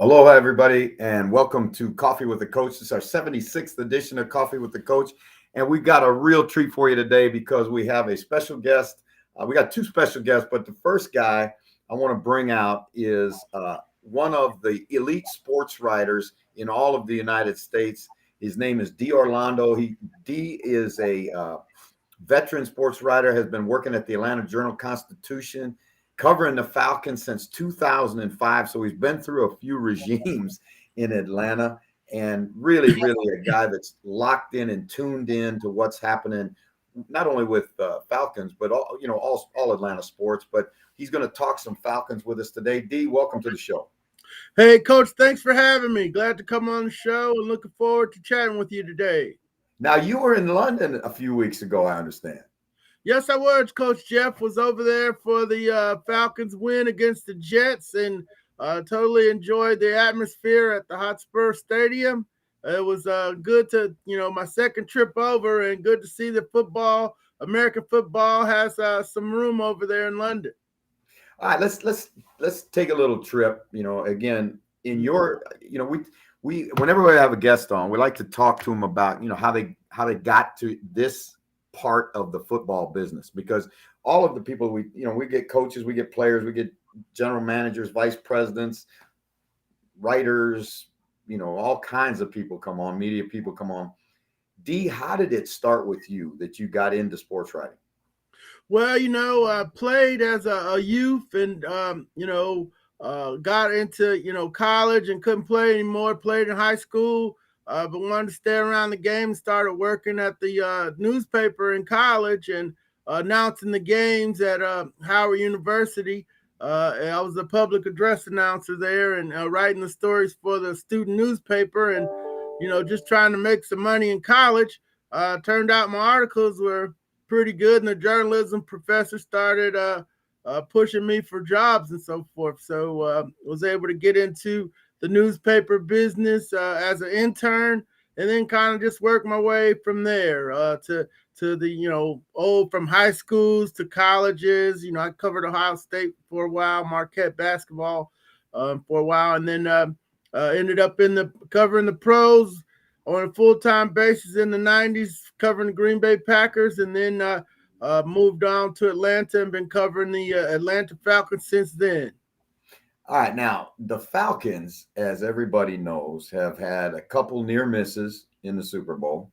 Aloha, everybody, and welcome to Coffee with the Coach. This is our 76th edition of Coffee with the Coach, and we've got a real treat for you today because we have a special guest. We got two special guests, but the first guy I want to bring out is one of the elite sports writers in all of the United States. His name is D. Orlando. D is a veteran sports writer, has been working at the Atlanta Journal-Constitution, covering the Falcons since 2005. So he's been through a few regimes in Atlanta, and really a guy that's locked in and tuned in to what's happening, not only with Falcons, but all Atlanta sports. But he's going to talk some Falcons with us today. D, welcome to the show. Hey, Coach, thanks for having me. Glad to come on the show and looking forward to chatting with you today. Now, you were in London a few weeks ago, I understand. Yes, I was. Coach Jeff was over there for the Falcons win against the Jets, and totally enjoyed the atmosphere at the Hotspur Stadium. It was good to, my second trip over, and good to see the American football has some room over there in London. All right, let's take a little trip. Again, in your, we whenever we have a guest on, we like to talk to them about how they got to this part of the football business, because all of the people we get coaches, we get players, we get general managers, vice presidents, writers, all kinds of people come on, media people come on. D, how did it start with you that you got into sports writing? Well, I played as a youth, and got into college and couldn't play anymore. Played in high school. But wanted to stay around the game. Started working at the newspaper in college and announcing the games at Howard University. And I was a public address announcer there, and writing the stories for the student newspaper, and just trying to make some money in college. Turned out my articles were pretty good, and the journalism professor started pushing me for jobs and so forth. So was able to get into the newspaper business as an intern, and then kind of just work my way from there to the from high schools to colleges. I covered Ohio State for a while, Marquette basketball for a while, and then ended up covering the pros on a full-time basis in the 90s, covering the Green Bay Packers, and then moved on to Atlanta and been covering the Atlanta Falcons since then. All right. Now, the Falcons, as everybody knows, have had a couple near misses in the Super Bowl.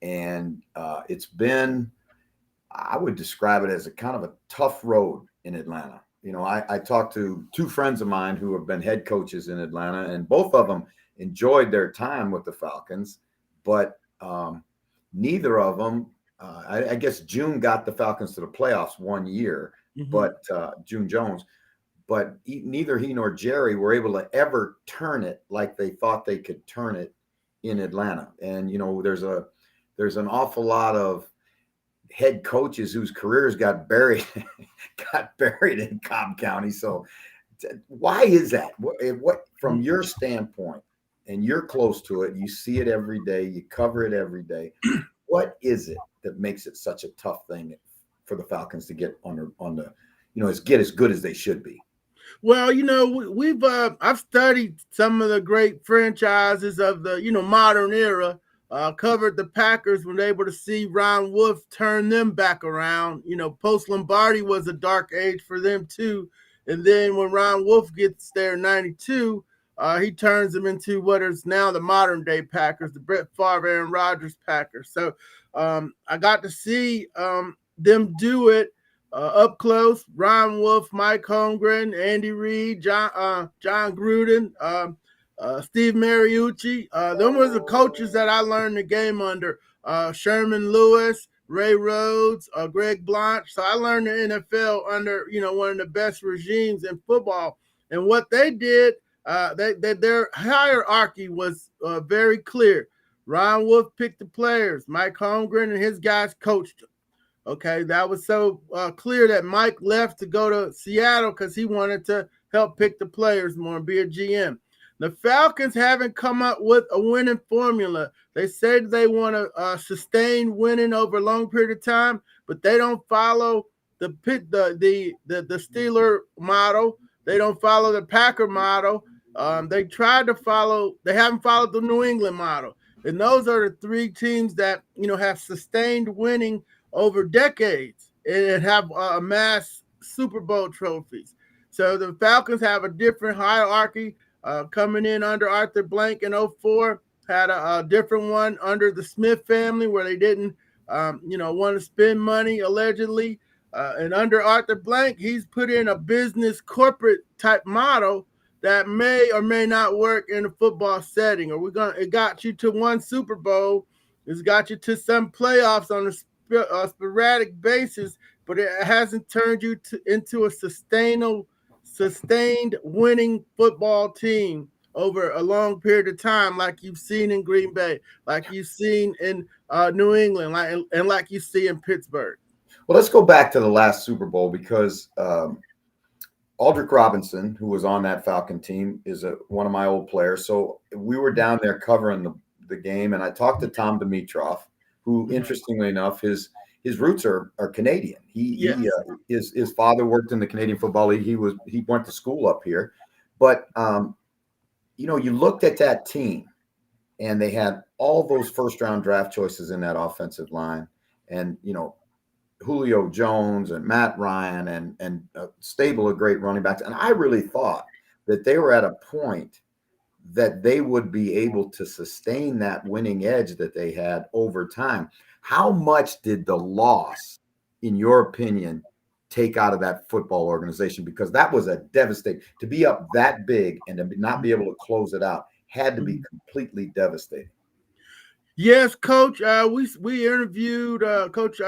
And it's been, I would describe it as a kind of a tough road in Atlanta. I talked to two friends of mine who have been head coaches in Atlanta, and both of them enjoyed their time with the Falcons. But neither of them, I guess June got the Falcons to the playoffs one year, but June Jones. But neither he nor Jerry were able to ever turn it like they thought they could turn it in Atlanta. And, there's an awful lot of head coaches whose careers got buried in Cobb County. So why is that? What from your standpoint, and you're close to it, you see it every day, you cover it every day. What is it that makes it such a tough thing for the Falcons to get on the as good as they should be? Well, we've I've studied some of the great franchises of the modern era. Covered the Packers when they were able to see Ron Wolf turn them back around. Post Lombardi was a dark age for them too. And then when Ron Wolf gets there in '92, he turns them into what is now the modern day Packers, the Brett Favre, Aaron Rodgers Packers. So I got to see them do it. Up close, Ron Wolf, Mike Holmgren, Andy Reid, John Gruden, Steve Mariucci. Them were the coaches that I learned the game under. Sherman Lewis, Ray Rhodes, Greg Blanche. So I learned the NFL under one of the best regimes in football. And what they did, their hierarchy was very clear. Ron Wolf picked the players. Mike Holmgren and his guys coached them. Okay, that was so clear that Mike left to go to Seattle because he wanted to help pick the players more and be a GM. The Falcons haven't come up with a winning formula. They said they want to sustain winning over a long period of time, but they don't follow the Steeler model. They don't follow the Packer model. They tried to follow. They haven't followed the New England model, and those are the three teams that have sustained winning over decades and have amassed Super Bowl trophies. So the Falcons have a different hierarchy. Coming in under Arthur Blank in '04, had a different one under the Smith family where they didn't, want to spend money allegedly. And under Arthur Blank, he's put in a business corporate type model that may or may not work in a football setting. Or it got you to one Super Bowl, it's got you to some playoffs on a sporadic basis, but it hasn't turned you into a sustained winning football team over a long period of time, like you've seen in Green Bay, like you've seen in New England, and like you see in Pittsburgh. Well, let's go back to the last Super Bowl because Aldrick Robinson, who was on that Falcon team, is one of my old players. So we were down there covering the game, and I talked to Tom Dimitroff, who, interestingly enough, his roots are Canadian. His father worked in the Canadian Football League. He went to school up here, but you looked at that team, and they had all those first round draft choices in that offensive line, and Julio Jones and Matt Ryan and a stable of great running backs. And I really thought that they were at a point that they would be able to sustain that winning edge that they had over time. How much did the loss, in your opinion, take out of that football organization? Because that was a devastating, to be up that big and to not be able to close it out had to be completely devastating. Yes, Coach. We interviewed Coach.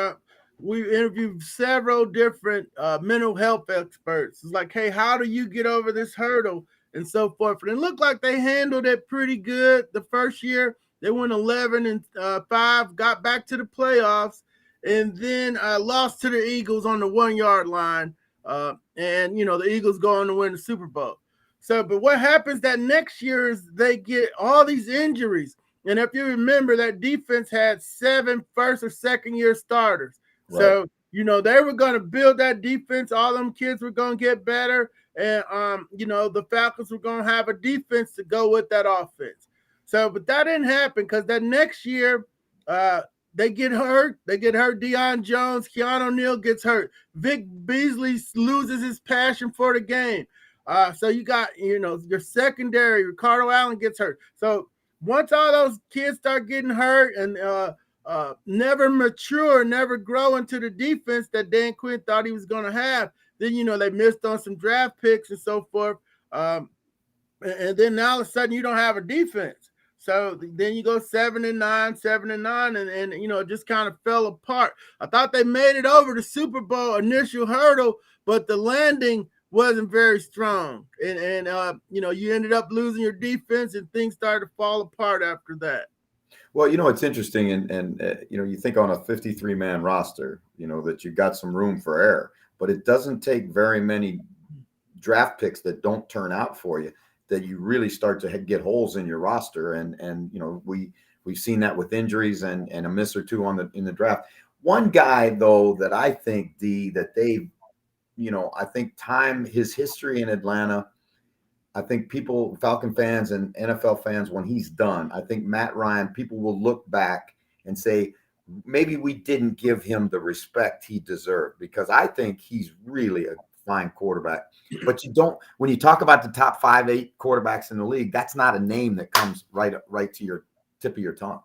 We interviewed several different mental health experts. It's like, hey, how do you get over this hurdle and so forth? And it looked like they handled it pretty good the first year. They went 11-5, got back to the playoffs, and then lost to the Eagles on the 1 yard line. And the Eagles go on to win the Super Bowl. So, but what happens that next year is they get all these injuries. And if you remember, that defense had 7 first or second year starters. Right. So, they were going to build that defense. All them kids were going to get better. And, the Falcons were going to have a defense to go with that offense. So, but that didn't happen because that next year, they get hurt. They get hurt. Deion Jones, Keanu O'Neal gets hurt. Vic Beasley loses his passion for the game. So you got, your secondary, Ricardo Allen gets hurt. So once all those kids start getting hurt and never mature, never grow into the defense that Dan Quinn thought he was going to have, then, they missed on some draft picks and so forth. And then now all of a sudden you don't have a defense. So then you go 7-9, and it just kind of fell apart. I thought they made it over the Super Bowl initial hurdle, but the landing wasn't very strong. And you ended up losing your defense and things started to fall apart after that. Well, it's interesting. And you think on a 53-man roster, that you got some room for error, but it doesn't take very many draft picks that don't turn out for you that you really start to get holes in your roster. And we've seen that with injuries and a miss or two in the draft. One guy, though, that I think, that they, I think his history in Atlanta, I think Falcon fans and NFL fans, when he's done, I think Matt Ryan, people will look back and say, maybe we didn't give him the respect he deserved, because I think he's really a fine quarterback. But when you talk about the top 5-8 quarterbacks in the league, that's not a name that comes right to your tip of your tongue.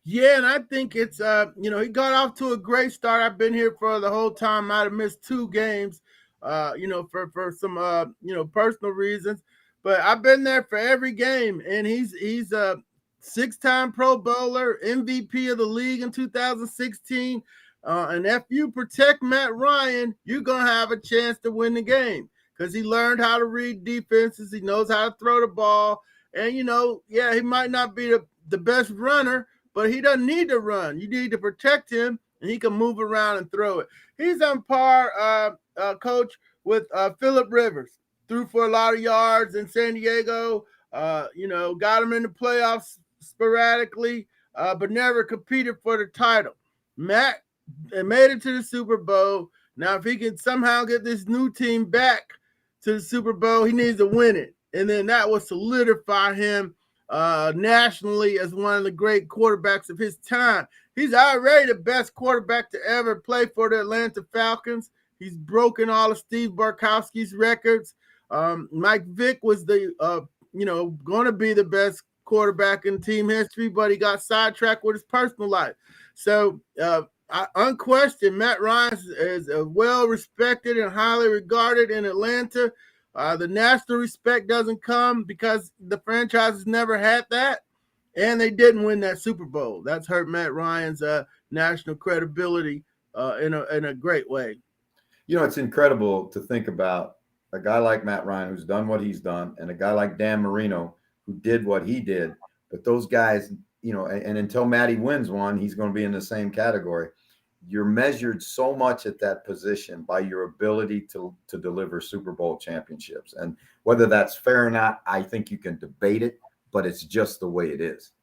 Yeah, and I think it's he got off to a great start. I've been here for the whole time. Might have missed 2 games, for some personal reasons, but I've been there for every game. And he's a 6-time Pro Bowler, MVP of the league in 2016. And if you protect Matt Ryan, you're going to have a chance to win the game because he learned how to read defenses. He knows how to throw the ball. And, he might not be the best runner, but he doesn't need to run. You need to protect him, and he can move around and throw it. He's on par, Coach, with Phillip Rivers. Threw for a lot of yards in San Diego, got him in the playoffs sporadically, but never competed for the title. Matt made it to the Super Bowl. Now, if he can somehow get this new team back to the Super Bowl, he needs to win it. and then that will solidify him nationally as one of the great quarterbacks of his time. He's already the best quarterback to ever play for the Atlanta Falcons. He's broken all of Steve Barkowski's records. Mike Vick was the going to be the best quarterback in team history, but he got sidetracked with his personal life. So unquestioned, Matt Ryan is well respected and highly regarded in Atlanta. The national respect doesn't come because the franchise has never had that, and they didn't win that Super Bowl. That's hurt Matt Ryan's national credibility in a great way. You know, it's incredible to think about a guy like Matt Ryan who's done what he's done, and a guy like Dan Marino who did what he did. But those guys, you know, and until Matty wins one, he's going to be in the same category. You're measured so much at that position by your ability to deliver Super Bowl championships. And whether that's fair or not, I think you can debate it, but it's just the way it is.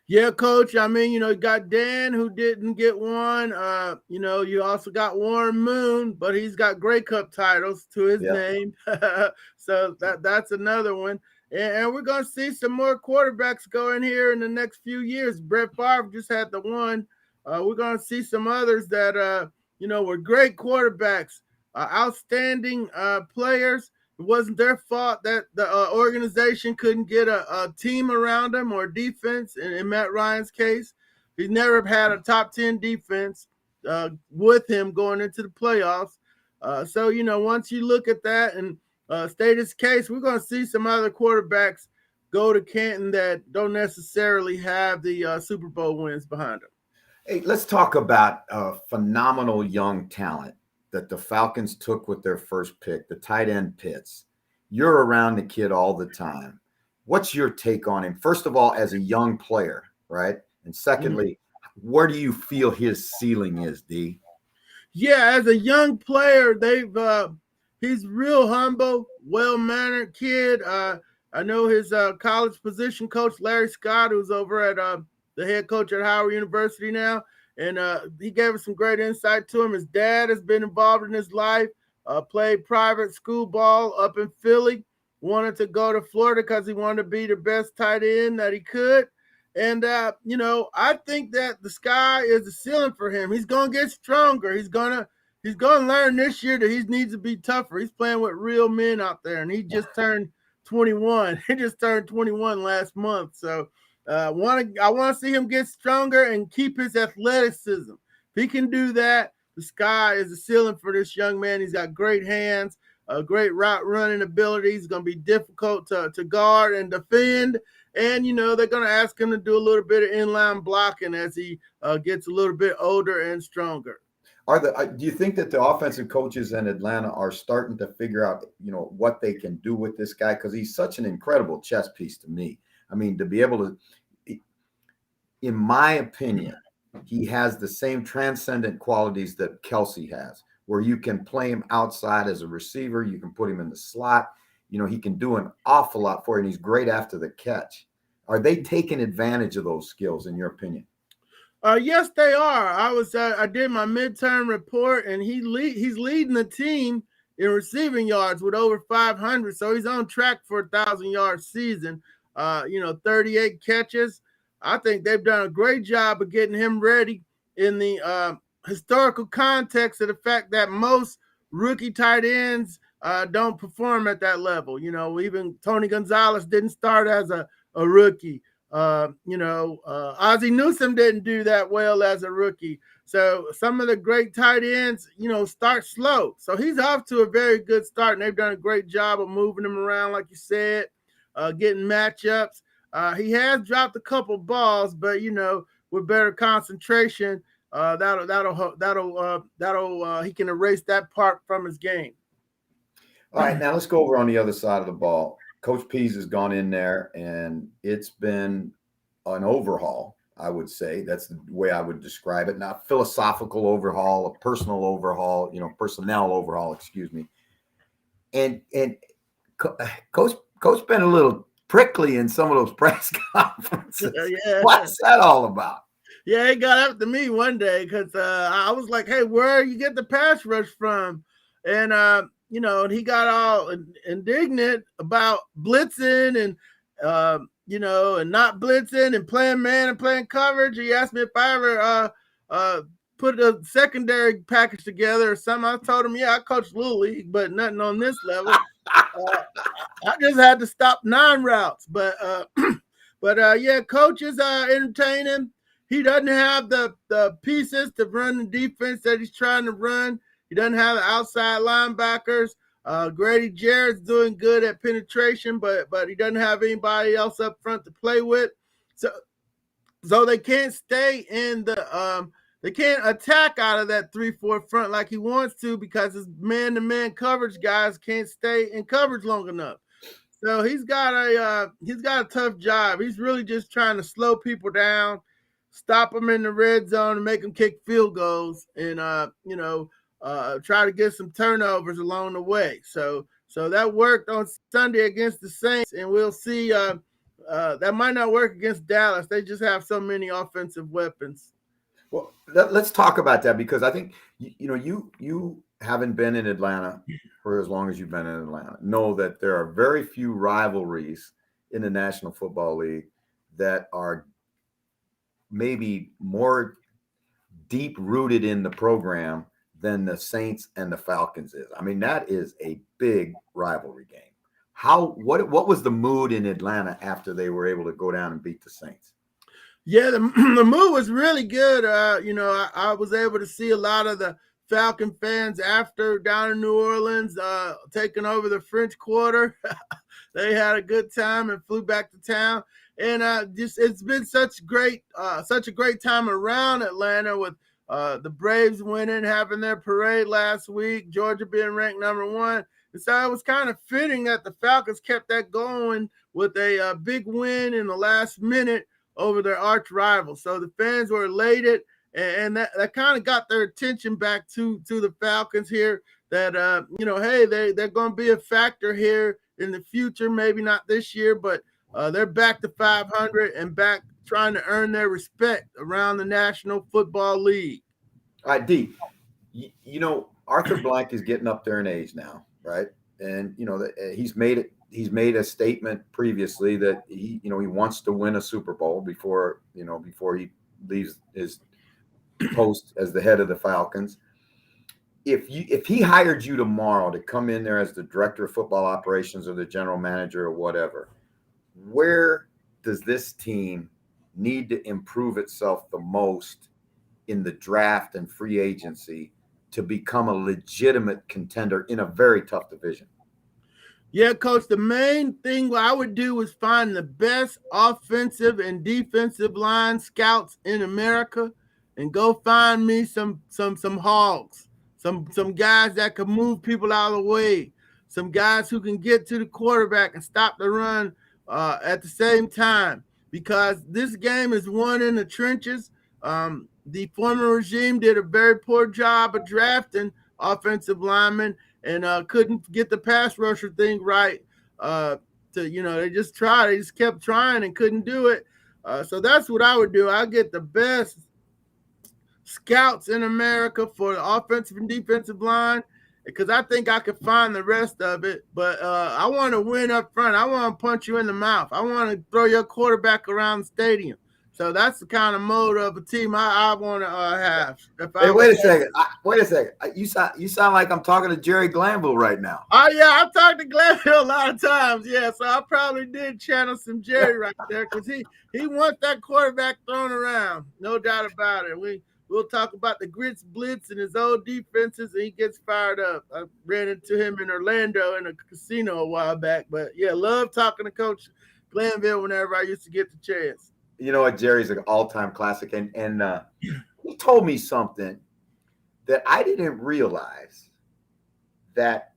Yeah, Coach. I mean, you got Dan who didn't get one. You also got Warren Moon, but he's got Grey Cup titles to his name. So that's another one. And we're going to see some more quarterbacks go in here in the next few years. Brett Favre just had the one. We're going to see some others that, were great quarterbacks, outstanding players. It wasn't their fault that the organization couldn't get a team around them or defense. In Matt Ryan's case, he's never had a top 10 defense with him going into the playoffs. So, once you look at that and state his case, we're going to see some other quarterbacks go to Canton that don't necessarily have the Super Bowl wins behind them. Hey, let's talk about phenomenal young talent that the Falcons took with their first pick, the tight end Pitts. You're around the kid all the time. What's your take on him? First of all, as a young player, right? And secondly, where do you feel his ceiling is, D? Yeah, as a young player, he's real humble, well-mannered kid. I know his college position coach, Larry Scott, who's over at the head coach at Howard University now. And he gave us some great insight to him. His dad has been involved in his life, played private school ball up in Philly, wanted to go to Florida because he wanted to be the best tight end that he could. And, I think that the sky is the ceiling for him. He's going to get stronger. He's going to learn this year that he needs to be tougher. He's playing with real men out there, and he just turned 21. He just turned 21 last month. So, I want to see him get stronger and keep his athleticism. If he can do that, the sky is the ceiling for this young man. He's got great hands, great route running ability. He's going to be difficult to guard and defend. And, they're going to ask him to do a little bit of inline blocking as he gets a little bit older and stronger. Do you think that the offensive coaches in Atlanta are starting to figure out, what they can do with this guy? Because he's such an incredible chess piece to me. I mean, to be able to, in my opinion, he has the same transcendent qualities that Kelsey has, where you can play him outside as a receiver. You can put him in the slot. He can do an awful lot for you, and he's great after the catch. Are they taking advantage of those skills, in your opinion? Yes, they are. I did my midterm report, and he's leading the team in receiving yards with over 500. So he's on track for 1,000-yard season. 38 catches. I think they've done a great job of getting him ready in the historical context of the fact that most rookie tight ends don't perform at that level. Even Tony Gonzalez didn't start as a rookie. Ozzie Newsome didn't do that well as a rookie. So some of the great tight ends, start slow. So he's off to a very good start, and they've done a great job of moving him around, like you said. Getting matchups. He has dropped a couple balls, but with better concentration, that'll he can erase that part from his game. All right, now let's go over on the other side of the ball. Coach Pease has gone in there, and it's been an overhaul, I would say. That's the way I would describe it. Not philosophical overhaul, a personal overhaul, personnel overhaul, excuse me. And Coach been a little prickly in some of those press conferences. Yeah. What's that all about? Yeah, he got after me one day because I was like, hey, where you get the pass rush from? And and he got all indignant about blitzing and and not blitzing and playing man and playing coverage. He asked me if I ever put a secondary package together or something. I told him, yeah, I coached Little League, but nothing on this level. I just had to stop 9 routes, but yeah, coaches are entertaining. He doesn't have the pieces to run the defense that he's trying to run. He doesn't have the outside linebackers. Grady Jarrett's doing good at penetration, but he doesn't have anybody else up front to play with. So they can't stay in the they can't attack out of that 3-4 front like he wants to because his man-to-man coverage guys can't stay in coverage long enough. So he's got a tough job. He's really just trying to slow people down, stop them in the red zone, and make them kick field goals, and try to get some turnovers along the way. So that worked on Sunday against the Saints, and we'll see. That might not work against Dallas. They just have so many offensive weapons. Well, let's talk about that because I think you haven't been in Atlanta for as long as you've been in Atlanta. Know that there are very few rivalries in the National Football League that are maybe more deep rooted in the program than the Saints and the Falcons is. I mean, that is a big rivalry game. What was the mood in Atlanta after they were able to go down and beat the Saints? Yeah, the mood was really good. I was able to see a lot of the Falcon fans after down in New Orleans, taking over the French Quarter. They had a good time and flew back to town. And it's been such a great time around Atlanta with the Braves winning, having their parade last week, Georgia being ranked #1. And so it was kind of fitting that the Falcons kept that going with a big win in the last minute over their arch rival. So the fans were elated, and that kind of got their attention back to the Falcons here that, hey, they're going to be a factor here in the future, maybe not this year, but they're back to 500 and back trying to earn their respect around the National Football League. All right, D, Arthur Blank is getting up there in age now, right? And, he's made a statement previously that he wants to win a Super Bowl before he leaves his post as the head of the Falcons. If he hired you tomorrow to come in there as the director of football operations or the general manager or whatever, where does this team need to improve itself the most in the draft and free agency to become a legitimate contender in a very tough division? Yeah, Coach, the main thing I would do is find the best offensive and defensive line scouts in America and go find me some hogs, some guys that can move people out of the way, some guys who can get to the quarterback and stop the run at the same time, because this game is won in the trenches. The former regime did a very poor job of drafting offensive linemen and couldn't get the pass rusher thing right. They just tried. They just kept trying and couldn't do it. So that's what I would do. I get the best scouts in America for the offensive and defensive line because I think I could find the rest of it. But I want to win up front. I want to punch you in the mouth. I want to throw your quarterback around the stadium. So that's the kind of mode of a team I want to have. Hey, wait a second. You sound like I'm talking to Jerry Glanville right now. Oh, yeah, I've talked to Glanville a lot of times. Yeah, so I probably did channel some Jerry right there because he wants that quarterback thrown around. No doubt about it. We'll talk about the grits blitz and his old defenses, and he gets fired up. I ran into him in Orlando in a casino a while back. But, yeah, love talking to Coach Glanville whenever I used to get the chance. You know what? Jerry's an all-time classic. And he told me something that I didn't realize, that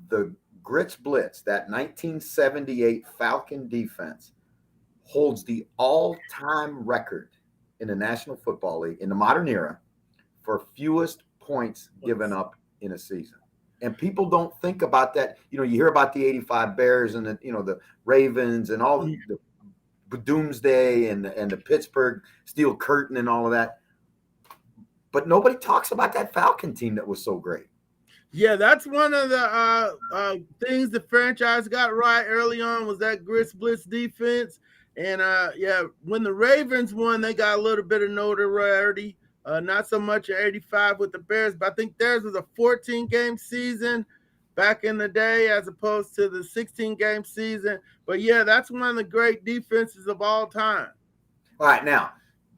the Grits Blitz, that 1978 Falcon defense, holds the all-time record in the National Football League in the modern era for fewest points given up in a season. And people don't think about that. You hear about the 85 Bears and the Ravens and all the Doomsday and the Pittsburgh Steel Curtain and all of that. But nobody talks about that Falcon team that was so great. Yeah, that's one of the things the franchise got right early on was that Grits Blitz defense. And yeah, when the Ravens won, they got a little bit of notoriety. Not so much at 85 with the Bears, but I think theirs was a 14-game season back in the day as opposed to the 16-game season. But yeah, that's one of the great defenses of all time. All right, now,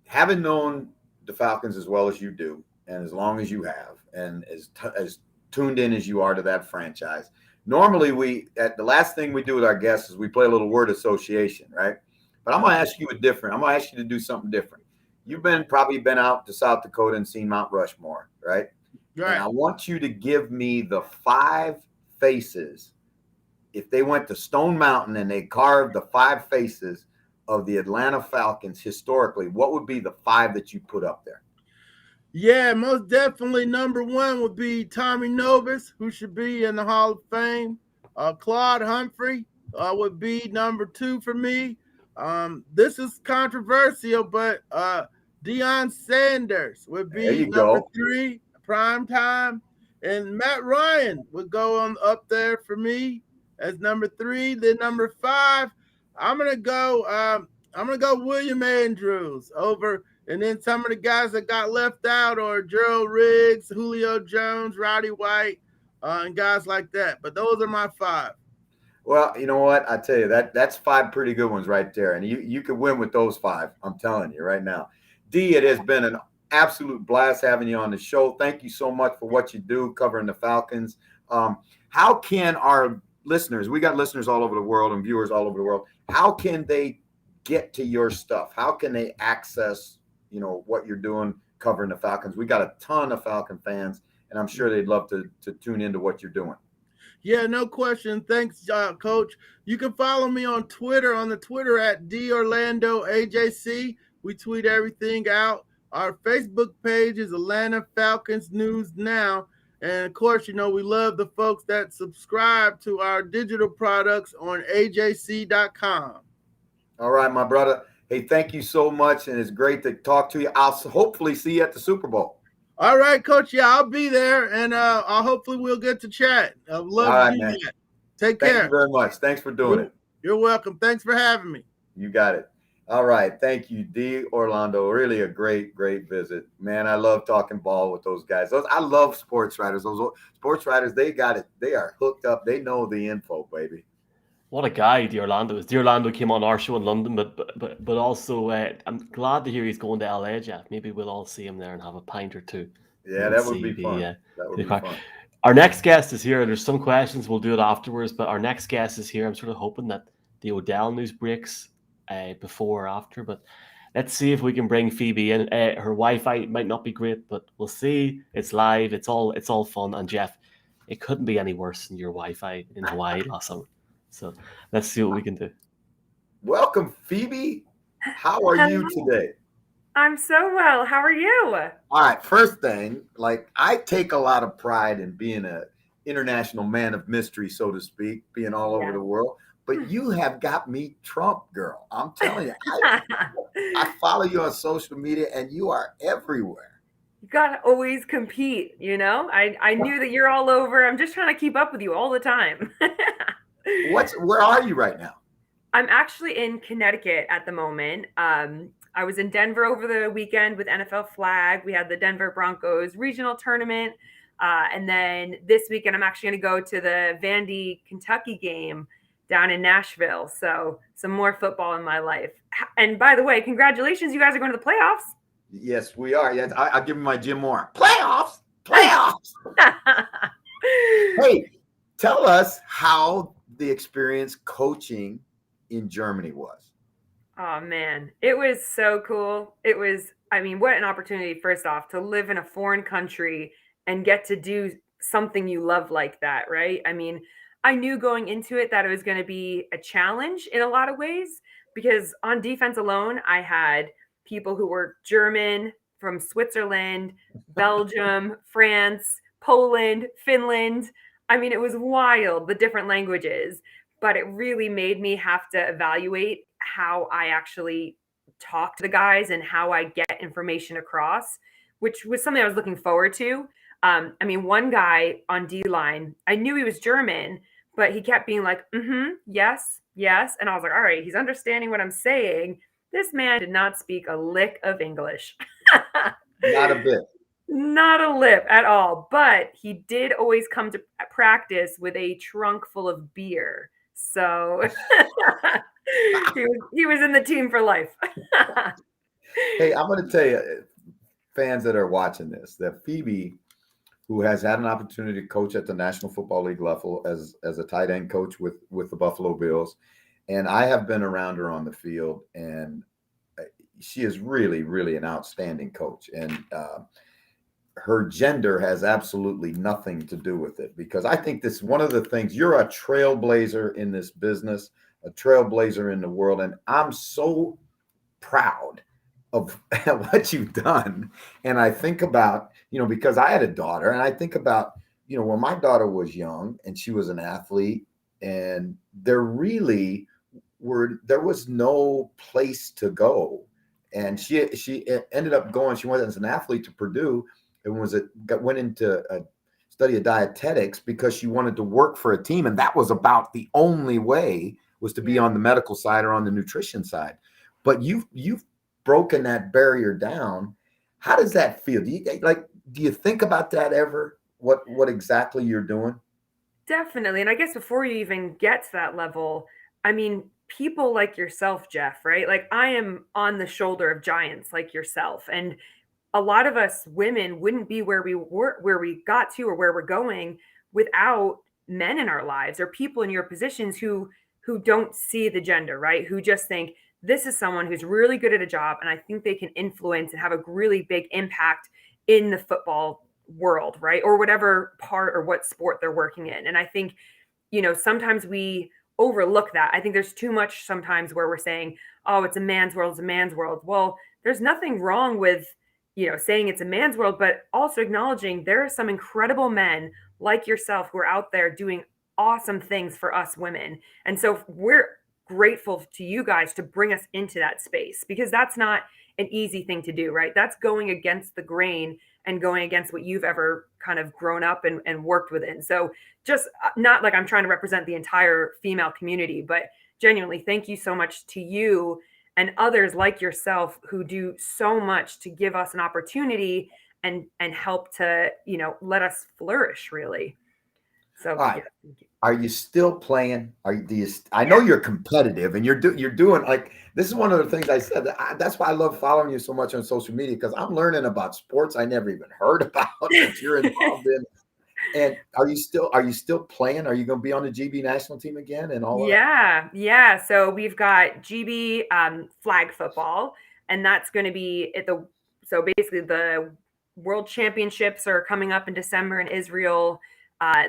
having known the Falcons as well as you do, and as long as you have, and as tuned in as you are to that franchise, normally we at the last thing we do with our guests is we play a little word association, right? But I'm going to ask you a different. I'm going to ask you to do something different. You've probably been out to South Dakota and seen Mount Rushmore, right? And Right. I want you to give me the 5 faces. If they went to Stone Mountain and they carved the 5 faces of the Atlanta Falcons historically, what would be the 5 that you put up there? Yeah, most definitely number one would be Tommy Novus, who should be in the Hall of Fame. Claude Humphrey would be number two for me. This is controversial, but Deion Sanders would There be you number go. three, prime time. And Matt Ryan would go on up there for me as number three. Then number five, I'm gonna go. I'm gonna go William Andrews over, and then some of the guys that got left out are Gerald Riggs, Julio Jones, Roddy White, and guys like that. But those are my five. Well, you know what? I tell you that's 5 pretty good ones right there, and you could win with those 5. I'm telling you right now. D, it has been an absolute blast having you on the show. Thank you so much for what you do covering the Falcons. How can our listeners? We got listeners all over the world and viewers all over the world. How can they get to your stuff? How can they access what you're doing covering the Falcons? We got a ton of Falcon fans, and I'm sure they'd love to tune into what you're doing. Yeah, no question. Thanks, Coach. You can follow me on Twitter, on the Twitter at DOrlandoAJC. We tweet everything out. Our Facebook page is Atlanta Falcons News Now. And of course, we love the folks that subscribe to our digital products on AJC.com. All right, my brother. Hey, thank you so much, and it's great to talk to you. I'll hopefully see you at the Super Bowl. All right, Coach. Yeah, I'll be there, and I'll hopefully we'll get to chat. I'd All love to right, do man. that. Take Thank care. you very much. Thanks for doing it. You're welcome. Thanks for having me. You got it. All right. Thank you, D. Orlando. Really a great, great visit. Man, I love talking ball with those guys. I love sports writers. Those sports writers, they got it. They are hooked up. They know the info, baby. What a guy D'Orlando is. D'Orlando came on our show in London, but also I'm glad to hear he's going to LA, Jeff. Maybe we'll all see him there and have a pint or two. Yeah, that would be fun. That would be fun. Our next guest is here. There's some questions. We'll do it afterwards, but our next guest is here. I'm sort of hoping that the Odell news breaks before or after, but let's see if we can bring Phoebe in. Her Wi-Fi might not be great, but we'll see. It's live. It's all fun. And Jeff, it couldn't be any worse than your Wi-Fi in Hawaii last summer. So let's see what we can do. Welcome, Phoebe. How are you today? I'm so well. How are you? All right. First thing, I take a lot of pride in being an international man of mystery, so to speak, being all over the world. But you have got me trumped, girl. I'm telling you, I follow you on social media, and you are everywhere. You gotta always compete, I knew that you're all over. I'm just trying to keep up with you all the time. Where are you right now? I'm actually in Connecticut at the moment. I was in Denver over the weekend with NFL Flag. We had the Denver Broncos regional tournament. And then this weekend, I'm actually going to go to the Vandy, Kentucky game down in Nashville. So some more football in my life. And by the way, congratulations. You guys are going to the playoffs. Yes, we are. Yes, I'll give him my Jim Moore. Playoffs. Hey, tell us how the experience coaching in Germany was. Oh, man. It was so cool. It was, what an opportunity, first off, to live in a foreign country and get to do something you love like that, right? I knew going into it that it was going to be a challenge in a lot of ways, because on defense alone, I had people who were German, from Switzerland, Belgium, France, Poland, Finland. It was wild, the different languages, but it really made me have to evaluate how I actually talk to the guys and how I get information across, which was something I was looking forward to. I mean, one guy on D line, I knew he was German, but he kept being like, yes, yes. And I was like, all right, he's understanding what I'm saying. This man did not speak a lick of English. Not a bit. Not a lip at all. But he did always come to practice with a trunk full of beer. So he was in the team for life. Hey, I'm going to tell you, fans that are watching this, that Phoebe, who has had an opportunity to coach at the National Football League level as a tight end coach with the Buffalo Bills, and I have been around her on the field, and she is really, really an outstanding coach. And her gender has absolutely nothing to do with it, because I think this is one of the things. You're a trailblazer in this business, a trailblazer in the world, and I'm so proud of what you've done. And I think about, because I had a daughter, and I think about, when my daughter was young and she was an athlete, and there was no place to go. And she ended up going, she went as an athlete to Purdue and went into a study of dietetics because she wanted to work for a team. And that was about the only way, was to be on the medical side or on the nutrition side. But you've broken that barrier down. How does that feel? Do you think about that ever? What exactly you're doing? Definitely. And I guess before you even get to that level, I mean, people like yourself, Jeff, right? Like, I am on the shoulder of giants like yourself. And a lot of us women wouldn't be where we got to, or where we're going, without men in our lives, or people in your positions who don't see the gender, right? Who just think this is someone who's really good at a job, and I think they can influence and have a really big impact in the football world, right? Or whatever part or what sport they're working in. And I think, sometimes we overlook that. I think there's too much sometimes where we're saying, oh, it's a man's world, it's a man's world. Well, there's nothing wrong with, saying it's a man's world, but also acknowledging there are some incredible men like yourself who are out there doing awesome things for us women. And so we're grateful to you guys to bring us into that space, because that's not an easy thing to do, right? That's going against the grain and going against what you've ever kind of grown up and worked within. So just not like I'm trying to represent the entire female community, but genuinely, thank you so much to you and others like yourself who do so much to give us an opportunity and help to, let us flourish, really. So, All right. yeah, thank you. Are you still playing? I know you're competitive, and you're doing, like, this is one of the things I said. That's why I love following you so much on social media, because I'm learning about sports I never even heard about that you're involved in. And are you still playing? Are you going to be on the GB national team again and all that? Yeah. So we've got GB flag football, and that's going to be so basically the World Championships are coming up in December in Israel.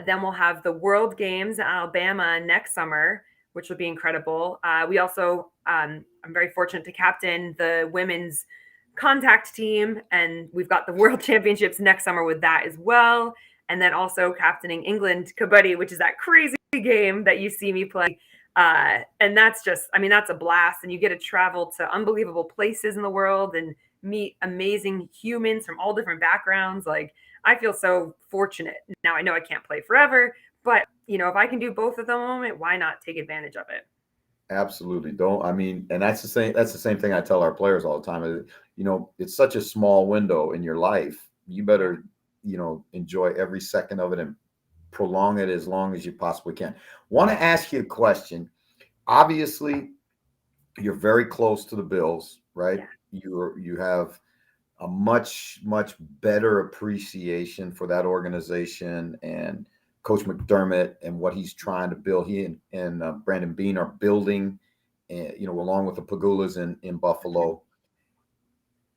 Then we'll have the World Games in Alabama next summer, which will be incredible. We also, I'm very fortunate to captain the women's contact team, and we've got the World Championships next summer with that as well. And then also captaining England Kabaddi, which is that crazy game that you see me play. And that's just, I mean, that's a blast. And you get to travel to unbelievable places in the world and meet amazing humans from all different backgrounds. Like, I feel so fortunate. Now, I know I can't play forever, but if I can do both at the moment, why not take advantage of it? Absolutely. And that's the same thing I tell our players all the time. It's such a small window in your life. You better, enjoy every second of it and prolong it as long as you possibly can. Want to ask you a question. Obviously, you're very close to the Bills, right? Yeah. You have a much, much better appreciation for that organization and Coach McDermott and what he's trying to build. He and Brandon Beane are building, along with the Pagulas in Buffalo.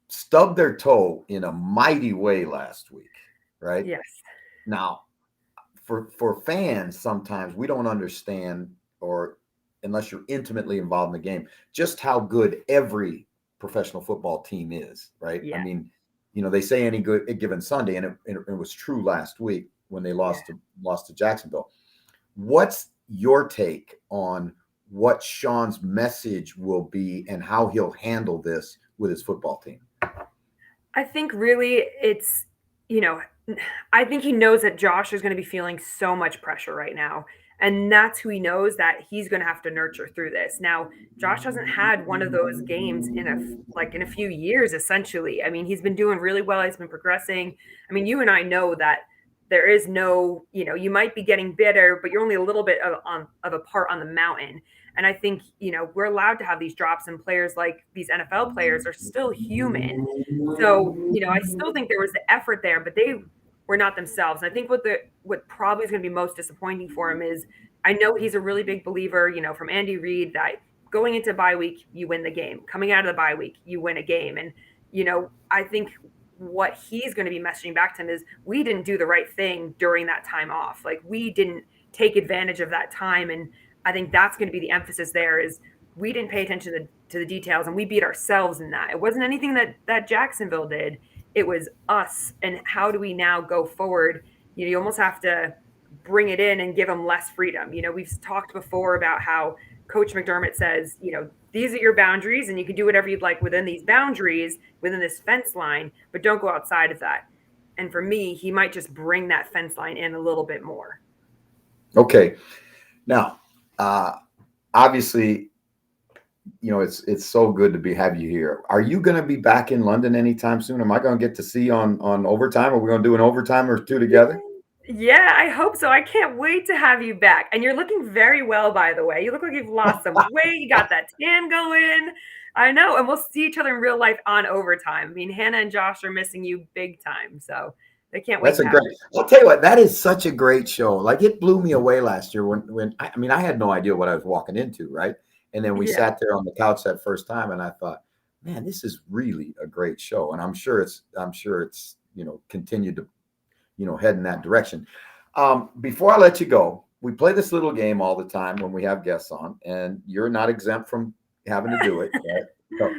Stubbed their toe in a mighty way last week, right? Yes. Now, for fans, sometimes we don't understand, or unless you're intimately involved in the game, just how good every professional football team is, right? Yeah. I mean, they say any good a given Sunday, and it was true last week when they lost to Jacksonville. What's your take on what Sean's message will be and how he'll handle this with his football team? I think really it's, I think he knows that Josh is going to be feeling so much pressure right now. And that's who he knows that he's going to have to nurture through this. Now, Josh hasn't had one of those games in a few years, essentially. I mean, he's been doing really well. He's been progressing. I mean, you and I know that there is no, you might be getting bitter, but you're only a little bit of a part on the mountain. And I think, we're allowed to have these drops, and players like these NFL players are still human. So, I still think there was the effort there, but they were not themselves. And I think what probably is going to be most disappointing for him is, I know he's a really big believer, from Andy Reid, that going into bye week, you win the game. Coming out of the bye week, you win a game. And, I think what he's going to be messaging back to him is, we didn't do the right thing during that time off. Like, we didn't take advantage of that time. And I think that's going to be the emphasis there, is we didn't pay attention to the details, and we beat ourselves in that. It wasn't anything that Jacksonville did. It was us. And how do we now go forward? You almost have to bring it in and give them less freedom. We've talked before about how Coach McDermott says, these are your boundaries, and you can do whatever you'd like within these boundaries, within this fence line, but don't go outside of that. And for me, he might just bring that fence line in a little bit more. Okay. Now, obviously, it's so good to have you here. Are you going to be back in London anytime soon? Am I going to get to see you on overtime? Are we going to do an overtime or two together? Yeah, I hope so. I can't wait to have you back. And you're looking very well, by the way. You look like you've lost some weight. You got that tan going. I know. And we'll see each other in real life on overtime. I mean, Hannah and Josh are missing you big time. So they can't wait. I'll tell you what, that is such a great show. Like, it blew me away last year when I had no idea what I was walking into, right? And then we sat there on the couch that first time, and I thought, man, this is really a great show. And I'm sure it's continued to head in that direction. Before I let you go, we play this little game all the time when we have guests on, and you're not exempt from having to do it. Right?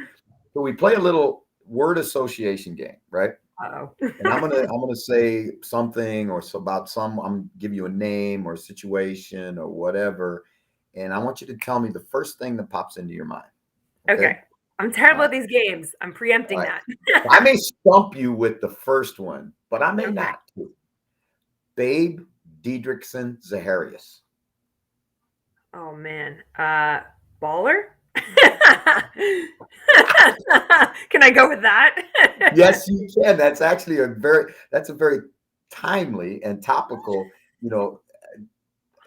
So we play a little word association game, right? Uh-oh. And I'm gonna say something I'm give you a name or a situation or whatever, and I want you to tell me the first thing that pops into your mind. Okay. I'm terrible at these games. I'm preempting that. I may stump you with the first one, but I may not. Babe Diedrichson Zaharias. Oh man. Baller? Can I go with that? Yes, you can. That's actually a very timely and topical,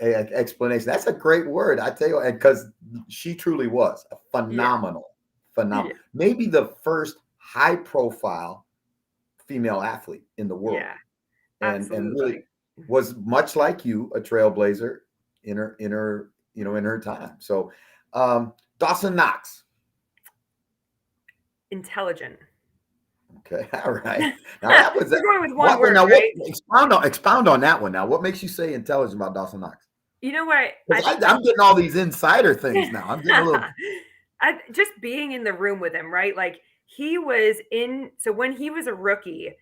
explanation. That's a great word, I tell you, because she truly was a phenomenal. Yeah. Maybe the first high-profile female athlete in the world. Yeah, and really was much like you, a trailblazer in her time. So, Dawson Knox. Intelligent. Okay, all right. Now that was We're going with one word, right? Expound on that one. Now, what makes you say intelligent about Dawson Knox? You know what? I'm getting all these insider things now. I'm getting a little. Just being in the room with him, right? Like, so when he was a rookie,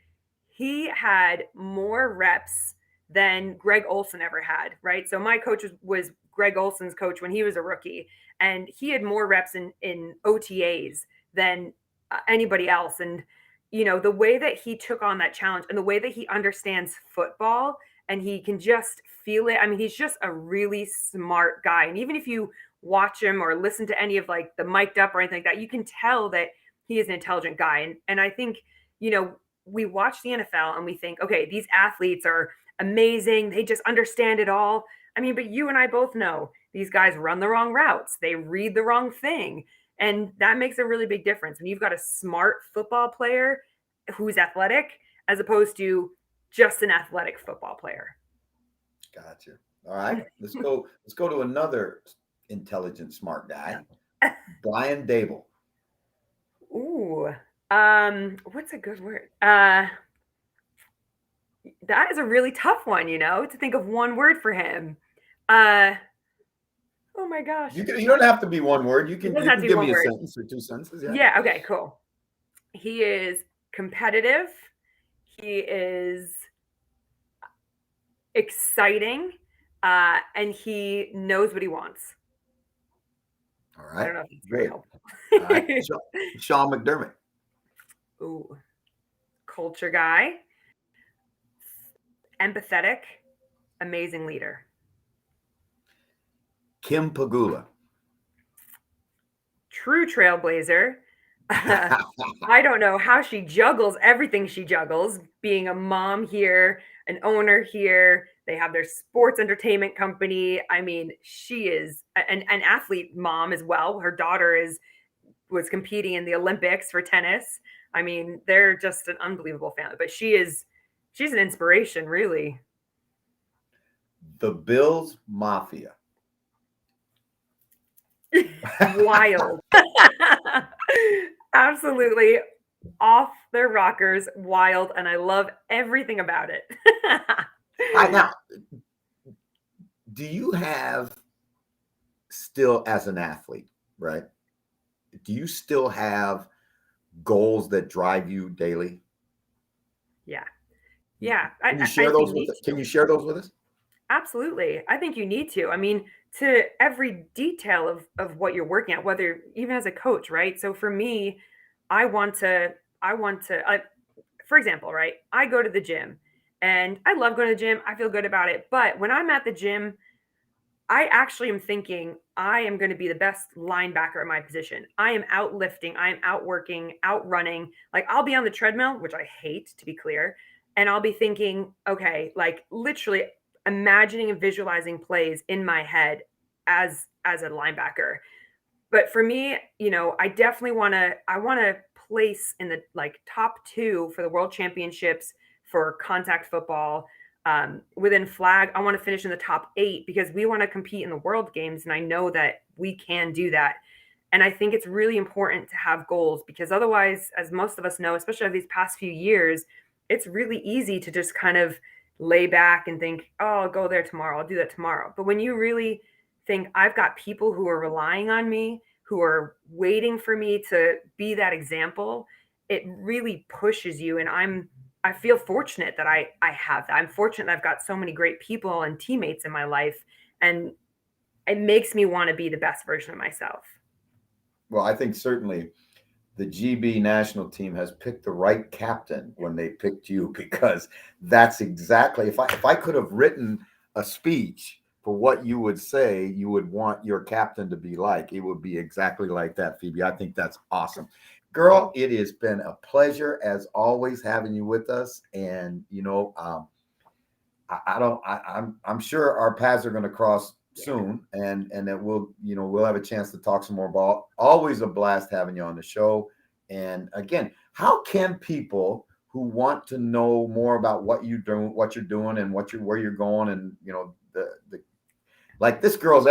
he had more reps than Greg Olsen ever had, right? So my coach was Greg Olsen's coach when he was a rookie, and he had more reps in OTAs than anybody else. And, the way that he took on that challenge, and the way that he understands football, and he can just feel it. I mean, he's just a really smart guy. And even if you watch him or listen to any of like the mic'd up or anything like that, you can tell that he is an intelligent guy. And I think, we watch the NFL and we think, okay, these athletes are amazing. They just understand it all. I mean, but you and I both know these guys run the wrong routes. They read the wrong thing. And that makes a really big difference when you've got a smart football player who's athletic as opposed to just an athletic football player. Gotcha. All right. Let's go to another intelligent, smart guy. Brian Dable. Ooh. What's a good word? That is a really tough one, to think of one word for him. Oh my gosh. You don't have to be one word. You can give me a sentence or two sentences. Yeah. Okay, cool. He is competitive. He is exciting. And he knows what he wants. All right. I don't know if it's very helpful. All right. Sean McDermott. Ooh. Culture guy. empathetic, amazing leader. Kim Pagula. True trailblazer. I don't know how she juggles everything she juggles, being a mom here, an owner here. They have their sports entertainment company. I mean, she is an athlete mom as well. Her daughter was competing in the Olympics for tennis. I mean, they're just an unbelievable family. But she's an inspiration, really. The Bills Mafia. Wild. Absolutely off their rockers, wild, and I love everything about it. Now, do you have still, as an athlete, right? Do you still have goals that drive you daily? Yeah. Can you share those with us? Can you share those with us? Absolutely. I think you need to. I mean, to every detail of what you're working at, whether even as a coach, right? So for me, I want to, for example, right? I go to the gym and I love going to the gym. I feel good about it. But when I'm at the gym, I actually am thinking I am going to be the best linebacker at my position. I am out lifting, I am out working, out running. Like I'll be on the treadmill, which I hate, to be clear, and I'll be thinking, okay, like literally imagining and visualizing plays in my head as a linebacker. But for me, I definitely want to place in the like top 2 for the world championships for contact football. Within flag, I want to finish in the top 8 because we want to compete in the world games. And I know that we can do that. And I think it's really important to have goals because otherwise, as most of us know, especially these past few years, it's really easy to just kind of lay back and think, oh, I'll go there tomorrow. I'll do that tomorrow. But when you really think I've got people who are relying on me, who are waiting for me to be that example, it really pushes you. And I feel fortunate that I have that. I'm fortunate I've got so many great people and teammates in my life, and it makes me want to be the best version of myself. Well, I think certainly the GB national team has picked the right captain when they picked you, because that's exactly, if I could have written a speech for what you would say you would want your captain to be like, it would be exactly like that, Phoebe. I think that's awesome. Girl, it has been a pleasure as always having you with us. And I'm sure our paths are going to cross soon, and that we'll have a chance to talk some more ball. Always a blast having you on the show. And again, how can people who want to know more about what you're doing and where you're going, and the like, this girl's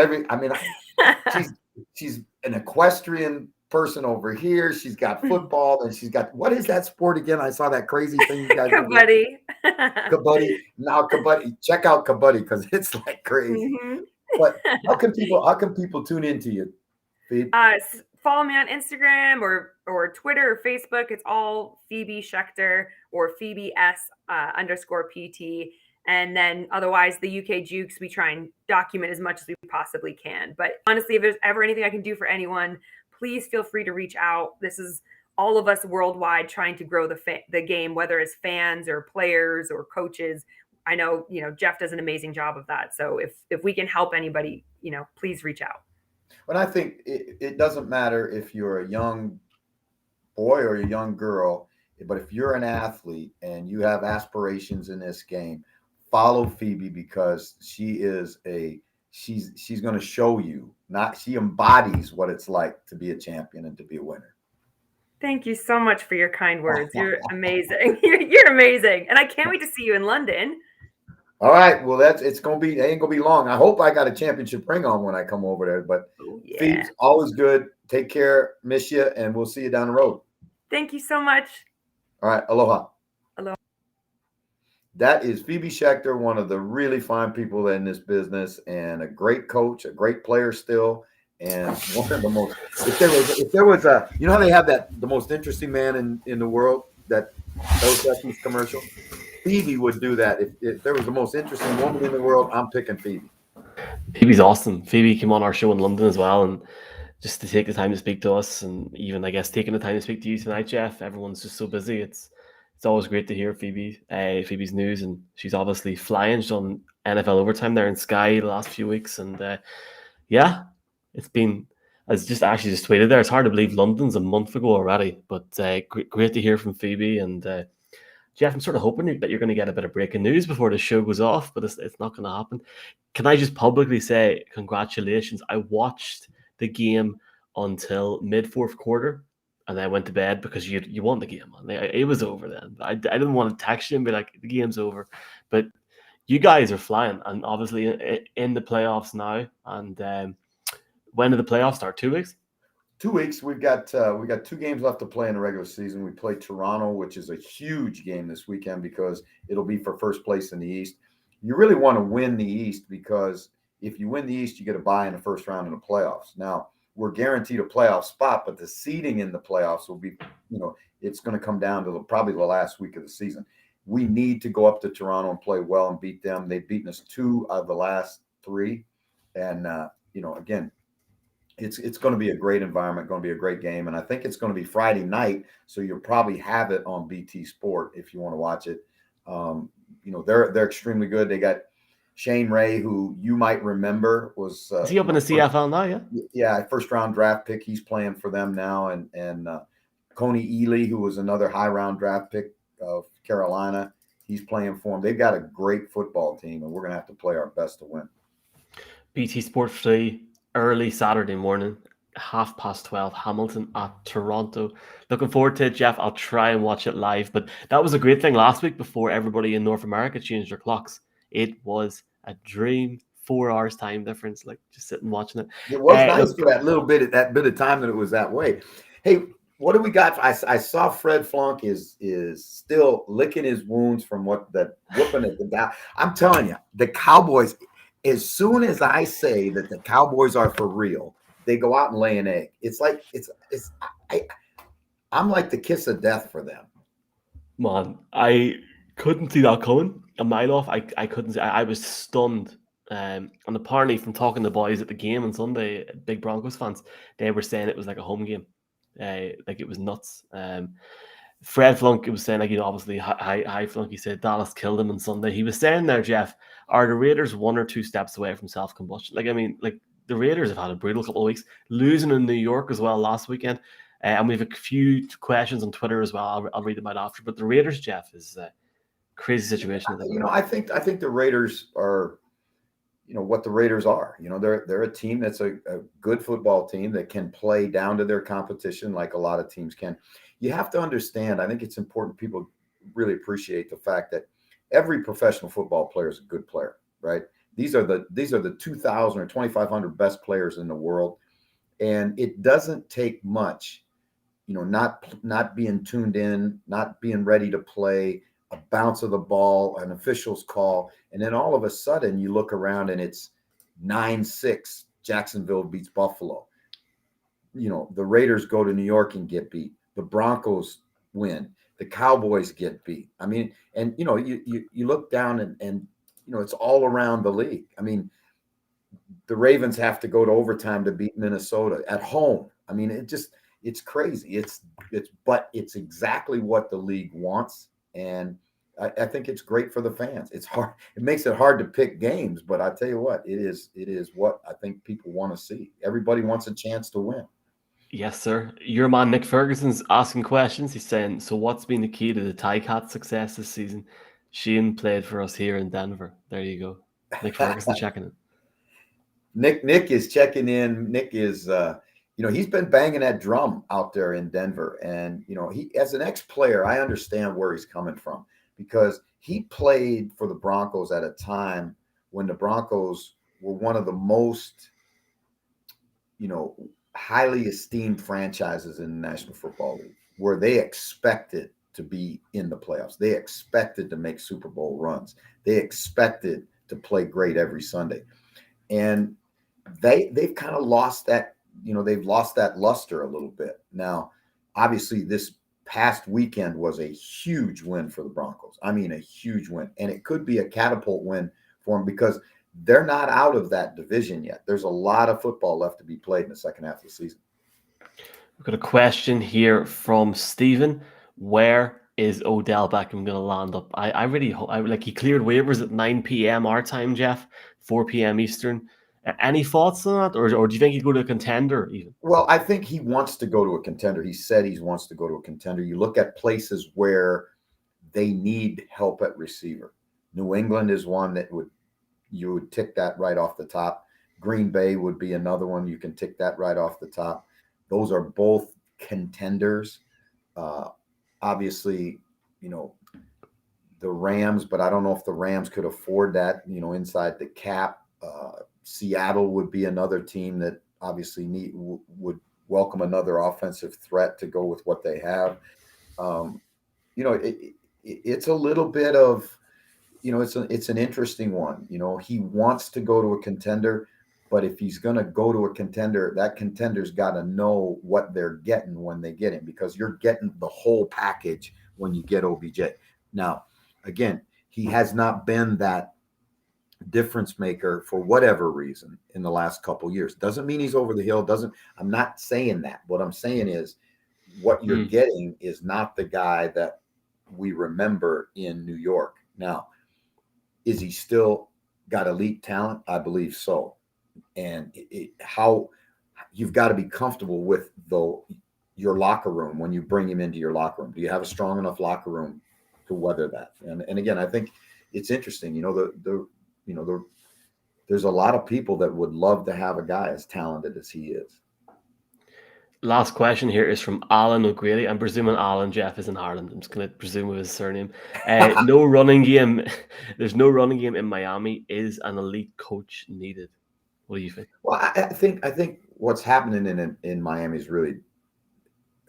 she's an equestrian person over here. She's got football, and she's got, what is that sport again? I saw that crazy thing you guys Kabaddi. Kabaddi. Now Kabaddi. Check out Kabaddi because it's like crazy. Mm-hmm. But how can people tune into you, Phoebe? Follow me on Instagram or Twitter or Facebook. It's all Phoebe Schechter or Phoebe S _PT. And then otherwise, the UK Jukes, we try and document as much as we possibly can. But honestly, if there's ever anything I can do for anyone, please feel free to reach out. This is all of us worldwide trying to grow the game, whether it's fans or players or coaches. I know, Jeff does an amazing job of that. So if we can help anybody, please reach out. But I think it doesn't matter if you're a young boy or a young girl, but if you're an athlete and you have aspirations in this game, follow Phoebe, because she's going to show you, she embodies what it's like to be a champion and to be a winner. Thank you so much for your kind words. You're amazing. You're amazing. And I can't wait to see you in London. All right. Well, it ain't going to be long. I hope I got a championship ring on when I come over there, but Phoebe's always good. Take care. Miss you. And we'll see you down the road. Thank you so much. All right. Aloha. Aloha. That is Phoebe Schechter, one of the really fine people in this business, and a great coach, a great player still. And one of the most, if there was a, how they have the most interesting man in the world, that Dos Equis commercial, Phoebe would do that. If there was the most interesting woman in the world, I'm picking Phoebe. Phoebe's awesome. Phoebe came on our show in London as well, and just to take the time to speak to us, and even, I guess, taking the time to speak to you tonight, Jeff. Everyone's just so busy. It's It's always great to hear Phoebe's news, and she's obviously flying. She's on NFL overtime there in Sky the last few weeks, and yeah, it's been. I just actually just tweeted there. It's hard to believe London's a month ago already, but great to hear from Phoebe. And Jeff, I'm sort of hoping that you're going to get a bit of breaking news before the show goes off, but it's not going to happen. Can I just publicly say congratulations? I watched the game until mid fourth quarter, and I went to bed because you won the game. It was over then. I didn't want to text you and be like, the game's over. But you guys are flying, and obviously in the playoffs now. And when do the playoffs start? 2 weeks? 2 weeks. We got 2 games left to play in the regular season. We play Toronto, which is a huge game this weekend because it'll be for first place in the East. You really want to win the East because if you win the East, you get a bye in the first round in the playoffs. Now, we're guaranteed a playoff spot, but the seeding in the playoffs will be, it's going to come down to probably the last week of the season. We need to go up to Toronto and play well and beat them. They've beaten us 2 out of the last 3. And, again, it's going to be a great environment, going to be a great game. And I think it's going to be Friday night. So you'll probably have it on BT Sport if you want to watch it. They're extremely good. They got Shane Ray, who you might remember was is he up in the CFL now? Yeah, first round draft pick. He's playing for them now, and Coney Ely, who was another high round draft pick of Carolina, he's playing for them. They've got a great football team, and we're going to have to play our best to win. BT Sport 3, early Saturday morning, 12:30, Hamilton at Toronto. Looking forward to it, Jeff. I'll try and watch it live. But that was a great thing last week before everybody in North America changed their clocks. It was a dream. 4 hours time difference, like just sitting watching it. It was nice for that bit of time that it was that way. Hey, what do we got? I saw Fred Flunk is still licking his wounds from that whooping at the down. I'm telling you, the Cowboys, as soon as I say that the Cowboys are for real, they go out and lay an egg. It's like I'm like the kiss of death for them. Man, I couldn't see that coming a mile off. I couldn't see. I was stunned. And apparently, from talking to boys at the game on Sunday, big Broncos fans, they were saying it was like a home game. Like it was nuts. Fred Flunk was saying, obviously, high Flunk, he said Dallas killed him on Sunday. He was saying there, Jeff, are the Raiders 1 or 2 steps away from self-combustion? The Raiders have had a brutal couple of weeks, losing in New York as well last weekend. And we have a few questions on Twitter as well. I'll read them out after. But the Raiders, Jeff, is a crazy situation. I think the Raiders are, what the Raiders are. They're a team that's a good football team that can play down to their competition like a lot of teams can. You have to understand, I think it's important people really appreciate the fact that every professional football player is a good player, right? These are the 2,000 or 2,500 best players in the world. And it doesn't take much, not being tuned in, not being ready to play, a bounce of the ball, an official's call, and then all of a sudden you look around and it's 9-6. Jacksonville beats Buffalo. The Raiders go to New York and get beat. The Broncos win. The Cowboys get beat. I mean, and you look down and it's all around the league. I mean, the Ravens have to go to overtime to beat Minnesota at home. I mean, it's crazy. But it's exactly what the league wants. And I think it's great for the fans. It's hard. It makes it hard to pick games, but I tell you what, it is what I think people want to see. Everybody wants a chance to win. Yes, sir. Your man Nick Ferguson's asking questions. He's saying, so what's been the key to the Ticats' success this season? Shane played for us here in Denver. There you go. Nick Ferguson checking in. Nick is checking in. Nick is he's been banging that drum out there in Denver. And, he, as an ex-player, I understand where he's coming from because he played for the Broncos at a time when the Broncos were one of the most, highly esteemed franchises in the National Football League, where they expected to be in the playoffs. They expected to make Super Bowl runs. They expected to play great every Sunday. And they've kind of lost that, they've lost that luster a little bit. Now, obviously, this past weekend was a huge win for the Broncos. I mean, a huge win. And it could be a catapult win for them because they're not out of that division yet. There's a lot of football left to be played in the second half of the season. We've got a question here from Stephen. Where is Odell Beckham going to land up? I really hope. Like, he cleared waivers at 9 p.m. our time, Jeff, 4 p.m. Eastern. Any thoughts on that, or do you think he'd go to a contender even? Well, I think he wants to go to a contender. He said he wants to go to a contender. You look at places where they need help at receiver. New England is one that you would tick that right off the top. Green Bay would be another one. You can tick that right off the top. Those are both contenders. Obviously, the Rams, but I don't know if the Rams could afford that, inside the cap. Seattle would be another team that obviously would welcome another offensive threat to go with what they have. It's a little bit of, it's an interesting one. He wants to go to a contender, but if he's going to go to a contender, that contender's got to know what they're getting when they get him, because you're getting the whole package when you get OBJ. Now, again, he has not been that difference maker for whatever reason in the last couple years. Doesn't mean he's over the hill. I'm not saying that. What I'm saying is what you're getting is not the guy that we remember in New York. Now, is he still got elite talent? I believe so. And how you've got to be comfortable with your locker room when you bring him into your locker room. Do you have a strong enough locker room to weather that? And again, I think it's interesting. There's a lot of people that would love to have a guy as talented as he is. Last question here is from Alan O'Grady. I'm presuming Alan, Jeff, is in Ireland. I'm just going to presume with his surname. No running game. There's no running game in Miami. Is an elite coach needed? What do you think? Well, I think what's happening in Miami is really,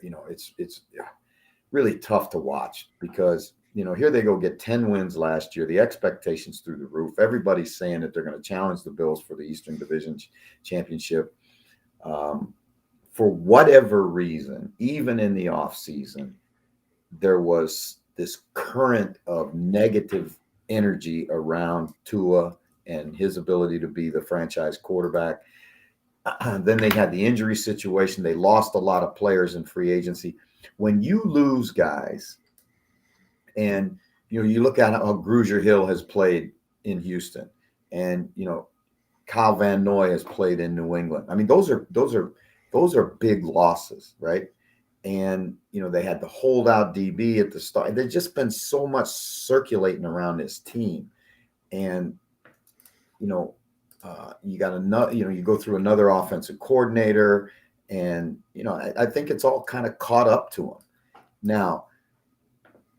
it's really tough to watch, because here they go get 10 wins last year. The expectations through the roof. Everybody's saying that they're going to challenge the Bills for the Eastern Division Championship. For whatever reason, even in the offseason, there was this current of negative energy around Tua and his ability to be the franchise quarterback. Then they had the injury situation. They lost a lot of players in free agency. When you lose guys, and you look at how Grugier Hill has played in Houston, and Kyle Van Noy has played in New England. I mean, those are big losses, right? And they had the holdout DB at the start. There's just been so much circulating around this team, and you got another. You go through another offensive coordinator, and I think it's all kind of caught up to him now.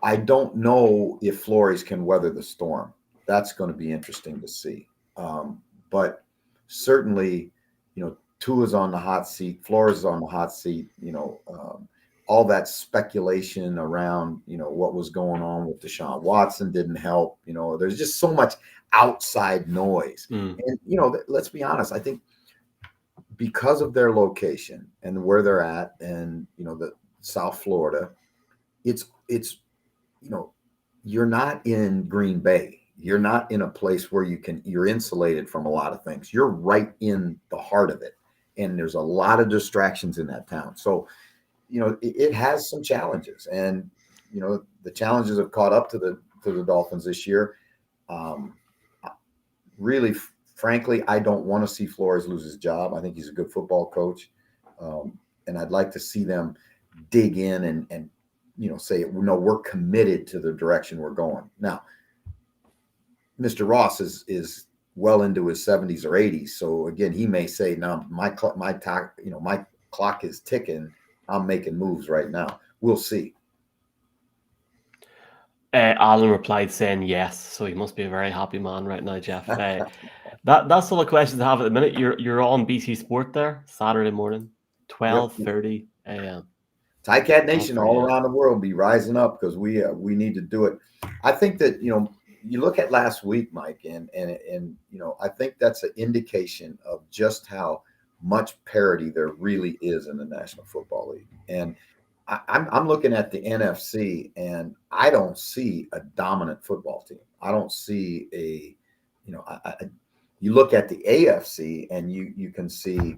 I don't know if Flores can weather the storm. That's going to be interesting to see. But certainly, Tua's on the hot seat. Flores is on the hot seat. All that speculation around, what was going on with Deshaun Watson didn't help. There's just so much outside noise. And, let's be honest. I think because of their location and where they're at, and, the South Florida, it's you're not in Green Bay. You're not in a place where you're insulated from a lot of things. You're right in the heart of it. And there's a lot of distractions in that town. So, it has some challenges, and, the challenges have caught up to the Dolphins this year. Really, frankly, I don't want to see Flores lose his job. I think he's a good football coach. And I'd like to see them dig in and say, no, we're committed to the direction we're going. Now, Mr. Ross is well into his 70s or 80s. So again, he may say, now my clock is ticking. I'm making moves right now. We'll see. Alan replied saying yes, so he must be a very happy man right now, Jeff. That's all the questions I have at the minute. You're on BT Sport there Saturday morning, 12:30 a.m. Ticat Nation all around the world be rising up, because we need to do it. I think that you look at last week, Mike, and I think that's an indication of just how much parity there really is in the National Football League. And I'm looking at the NFC, and I don't see a dominant football team. I don't see you look at the AFC, and you can see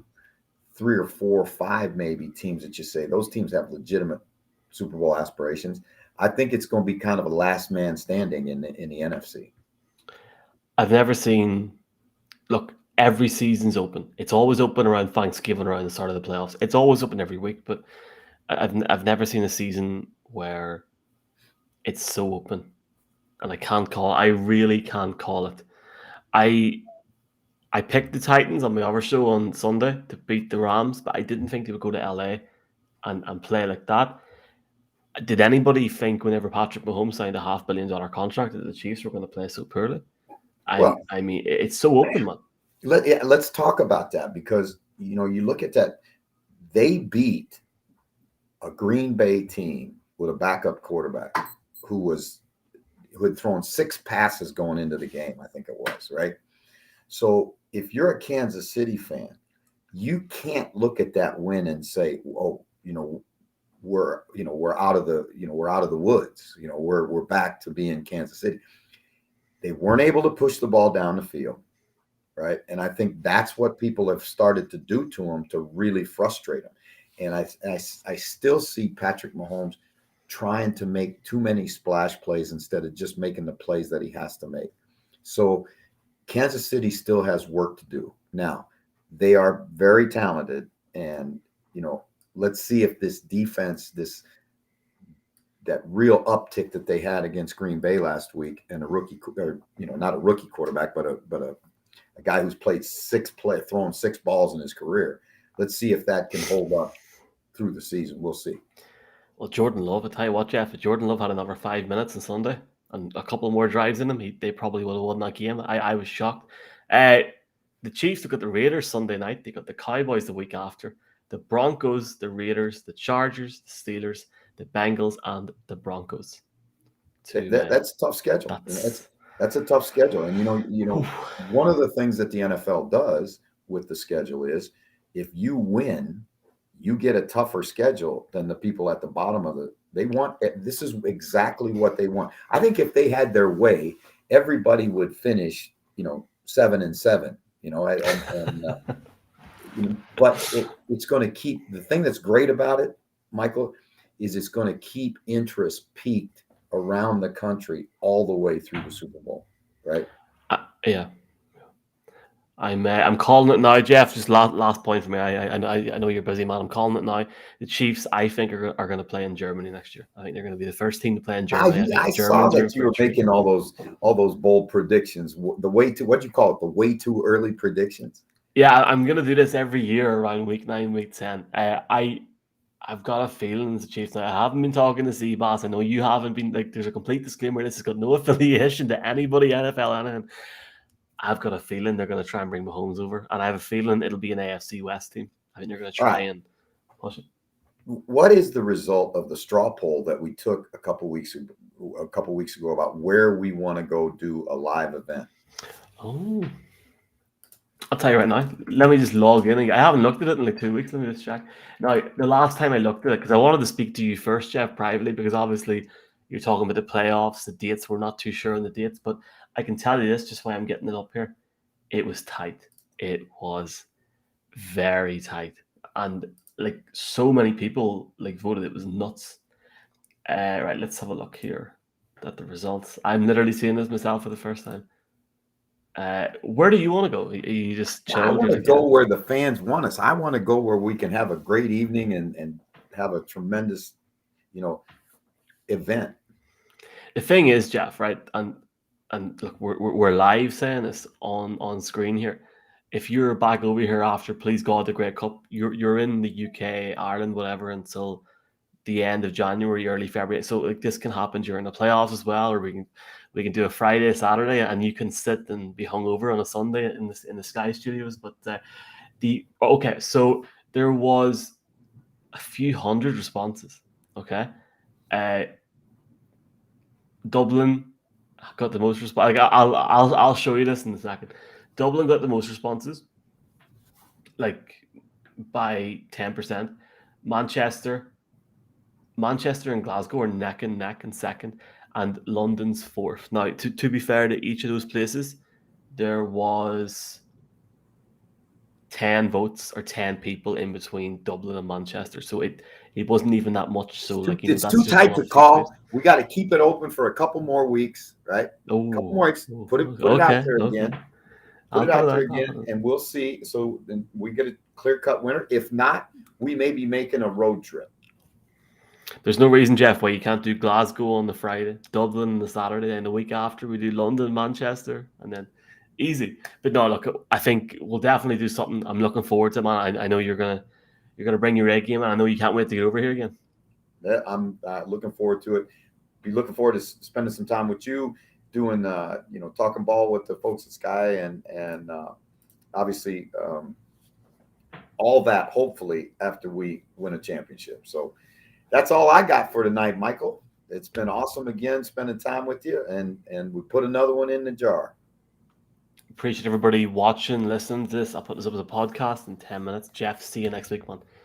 3 or 4 or 5 maybe teams that you say those teams have legitimate Super Bowl aspirations. I think it's going to be kind of a last man standing in the NFC. I've never seen. Look, every season's open. It's always open around Thanksgiving, around the start of the playoffs. It's always open every week, but I've never seen a season where it's so open, and I can't call. I really can't call it. I picked the Titans on my other show on Sunday to beat the Rams, but I didn't think they would go to LA and play like that. Did anybody think whenever Patrick Mahomes signed a $500 million contract that the Chiefs were going to play so poorly? I mean, it's so open, man. Let's talk about that, because you look at that. They beat a Green Bay team with a backup quarterback who had thrown 6 passes going into the game, I think it was, right? So if you're a Kansas City fan, you can't look at that win and say, "Oh, we're out of the woods. We're back to being Kansas City." They weren't able to push the ball down the field, right? And I think that's what people have started to do to him to really frustrate him. And I still see Patrick Mahomes trying to make too many splash plays instead of just making the plays that he has to make. So Kansas City still has work to do. Now, they are very talented, and let's see if this defense, that real uptick that they had against Green Bay last week, and a rookie, or not a rookie quarterback, but a guy who's played thrown 6 balls in his career. Let's see if that can hold up through the season. We'll see. Well, Jordan Love, I tell you what, Jeff, if Jordan Love had another 5 minutes on Sunday and a couple more drives in him, they probably would have won that game. I was shocked. The Chiefs have got the Raiders Sunday night. They got the Cowboys the week after. The Broncos, the Raiders, the Chargers, the Steelers, the Bengals, and the Broncos. That's a tough schedule. That's a tough schedule. And one of the things that the NFL does with the schedule is, if you win, you get a tougher schedule than the people at the bottom of it. This is exactly what they want. I think if they had their way, everybody would finish, 7-7. But it's going to keep, the thing that's great about it, Michael, is it's going to keep interest peaked around the country all the way through the Super Bowl, right? Yeah. I'm calling it now, Jeff. Just last point for me. I know you're busy, man. I'm calling it now. The Chiefs, I think, are going to play in Germany next year. I think they're going to be the first team to play in Germany. I saw that you were making all those bold predictions. The way too, what do you call it? The way too early predictions. Yeah, I'm going to do this every year around week 9, week 10. I've got a feeling the Chiefs. Now, I haven't been talking to Seabass. I know you haven't been. There's a complete disclaimer. This has got no affiliation to anybody, NFL, anything. I've got a feeling they're going to try and bring Mahomes over, and I have a feeling it'll be an AFC West team. I think they're going to try and push it. What is the result of the straw poll that we took a couple weeks ago about where we want to go do a live event? Oh, I'll tell you right now. Let me just log in. I haven't looked at it in like 2 weeks. Let me just check. Now, the last time I looked at it, because I wanted to speak to you first, Jeff, privately, because obviously you're talking about the playoffs, the dates. We're not too sure on the dates, but I can tell you this, just why I'm getting it up here. It was tight. It was very tight. And like so many people voted. It was nuts. Right, let's have a look here at the results. I'm literally seeing this myself for the first time. Where do you want to go? Are you just chill? I want to go where the fans want us. I want to go where we can have a great evening and have a tremendous, event. The thing is, Jeff, right? And look, we're live saying this on screen here. If you're back over here after, please God, the Grey Cup, you're in the UK, Ireland, whatever, until the end of January, early February. So this can happen during the playoffs as well, or we can do a Friday, Saturday, and you can sit and be hungover on a Sunday in the Sky Studios. But so there was a few hundred responses. Okay, Dublin got the most response. I'll show you this in a second. Dublin got the most responses, by 10%. Manchester and Glasgow are neck and neck in second, and London's fourth. Now, to be fair to each of those places, there was 10 votes or 10 people in between Dublin and Manchester. So it wasn't even that much. So It's that's too just tight one to of the call. fixtures. We got to keep it open for a couple more weeks, right? A couple more weeks. Put it out there again. Put it out there again, and we'll see. So then we get a clear-cut winner. If not, we may be making a road trip. There's no reason, Jeff, why you can't do Glasgow on the Friday, Dublin on the Saturday, and the week after we do London, Manchester, and then easy. But no, look, I think we'll definitely do something. I'm looking forward to it, man. I know you're gonna bring your A game, and I know you can't wait to get over here again. Yeah, I'm looking forward to it. Be looking forward to spending some time with you, doing talking ball with the folks at Sky, and obviously all that. Hopefully after we win a championship. So that's all I got for tonight, Michael. It's been awesome again spending time with you, and we put another one in the jar. Appreciate everybody watching, listening to this. I'll put this up as a podcast in 10 minutes. Jeff, see you next week, man.